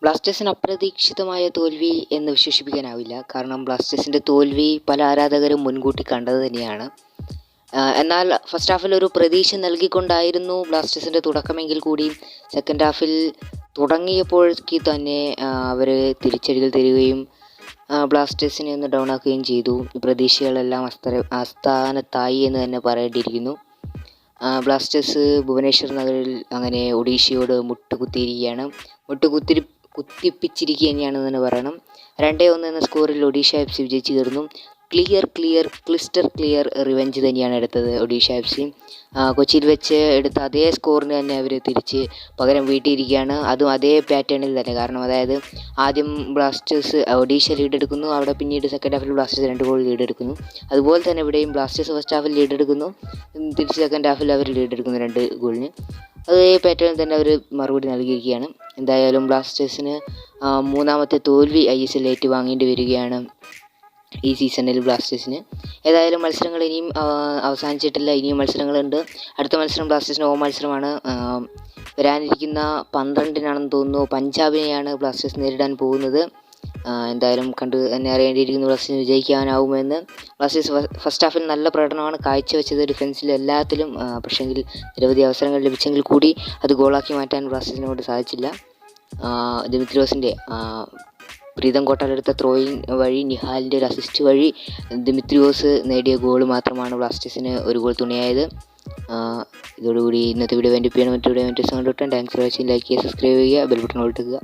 ബ്ലാസ്റ്റേഴ്സിന് അപ്രതീക്ഷിതമായ തോൽവി എന്ന് വിശേഷിപ്പിക്കാനാവില്ല. കാരണം ബ്ലാസ്റ്റേഴ്സിൻ്റെ തോൽവി പല ആരാധകരും മുൻകൂട്ടി കണ്ടത് തന്നെയാണ്. എന്നാൽ ഫസ്റ്റ് ഹാഫിൽ ഒരു പ്രതീക്ഷ നൽകിക്കൊണ്ടായിരുന്നു ബ്ലാസ്റ്റേഴ്സിൻ്റെ തുടക്കമെങ്കിൽ കൂടിയും സെക്കൻഡ് ഹാഫിൽ തുടങ്ങിയപ്പോഴേക്ക് തന്നെ അവർ തിരിച്ചടികൾ തരികയും ബ്ലാസ്റ്റേഴ്സിനെ ഒന്ന് ഡൗൺ ആക്കുകയും ചെയ്തു. പ്രതീക്ഷകളെല്ലാം അസ്ഥാനത്തായി എന്ന് തന്നെ പറയേണ്ടിയിരിക്കുന്നു. ബ്ലാസ്റ്റേഴ്സ് ഭുവനേശ്വർ നഗറിൽ അങ്ങനെ ഒഡീഷയോട് കുത്തിപ്പിച്ചിരിക്കുക തന്നെയാണെന്ന് തന്നെ പറയണം. 2-1 എന്ന സ്കോറിൽ ഒഡീഷ FC വിജയിച്ചു കയറുന്നു. ക്ലിസ്റ്റർ ക്ലിയർ റിവെഞ്ച് തന്നെയാണ് എടുത്തത് ഒഡീഷ FC. കൊച്ചിയിൽ വെച്ച് എടുത്ത അതേ സ്കോറിന് തന്നെ അവർ തിരിച്ച് പകരം വീട്ടിയിരിക്കുകയാണ്. അതും അതേ പാറ്റേണിൽ തന്നെ. കാരണം അതായത് ആദ്യം ബ്ലാസ്റ്റേഴ്സ് ഒഡീഷ ലീഡ് എടുക്കുന്നു, അവിടെ പിന്നീട് സെക്കൻഡ് ഹാഫിൽ ബ്ലാസ്റ്റേഴ്സ് 2 ഗോൾ ലീഡ് എടുക്കുന്നു. അതുപോലെ തന്നെ ഇവിടെയും ബ്ലാസ്റ്റേഴ്സ് ഫസ്റ്റ് ഹാഫിൽ ലീഡ് എടുക്കുന്നു, തിരിച്ച് സെക്കൻഡ് ഹാഫിൽ അവർ ലീഡ് എടുക്കുന്നു 2 ഗോളിന്. അതേ പാറ്റേണിൽ തന്നെ അവർ മറുപടി നൽകിയിരിക്കുകയാണ്. എന്തായാലും ബ്ലാസ്റ്റേഴ്സിന് 3ാമത്തെ തോൽവി ISL ഏറ്റുവാങ്ങേണ്ടി വരികയാണ് ഈ സീസണിൽ ബ്ലാസ്റ്റേഴ്സിന്. ഏതായാലും മത്സരങ്ങൾ ഇനിയും അവസാനിച്ചിട്ടില്ല, ഇനിയും മത്സരങ്ങളുണ്ട്. അടുത്ത മത്സരം ബ്ലാസ്റ്റേഴ്സിൻ്റെ ഹോം മത്സരമാണ്. വരാനിരിക്കുന്ന 12-നാണെന്ന് തോന്നുന്നു പഞ്ചാബിനെയാണ് ബ്ലാസ്റ്റേഴ്സ് നേരിടാൻ പോകുന്നത്. എന്തായാലും കണ്ട് തന്നെ അറിയേണ്ടിയിരിക്കുന്നു ബ്ലാസ്റ്റേഴ്സിന് വിജയിക്കാനാവുമെന്ന്. ബ്ലാസ്റ്റേഴ്സ് ഫസ്റ്റ് ഹാഫിൽ നല്ല പ്രകടനമാണ് കാഴ്ചവെച്ചത്, ഡിഫൻസിൽ എല്ലാത്തിലും. പക്ഷേങ്കിൽ നിരവധി അവസരങ്ങൾ ലഭിച്ചെങ്കിൽ കൂടി അത് ഗോളാക്കി മാറ്റാൻ ബ്ലാസ്റ്റേഴ്സിനോട് സാധിച്ചില്ല. ദിമിത്രിയോസിൻ്റെ പ്രീതം കോട്ടാലെടുത്ത ത്രോയിങ് വഴി, നിഹാലിൻ്റെ ഒരു അസിസ്റ്റ് വഴി ദിമിത്രിയോസ് നേടിയ ഗോൾ മാത്രമാണ് ബ്ലാസ്റ്റേഴ്സിന് ഒരു ഗോൾ തുണയായത്. ഇതോടുകൂടി ഇന്നത്തെ വീഡിയോ വേണ്ടി മറ്റു വീഡിയോ കണ്ടുകിട്ടാൻ താങ്ക്സ് ഫോർ വാച്ചിങ്. ലൈക്ക് ചെയ്യുക, സബ്സ്ക്രൈബ് ചെയ്യുക, ബെൽ ബട്ടൺ കൊടുക്കുക.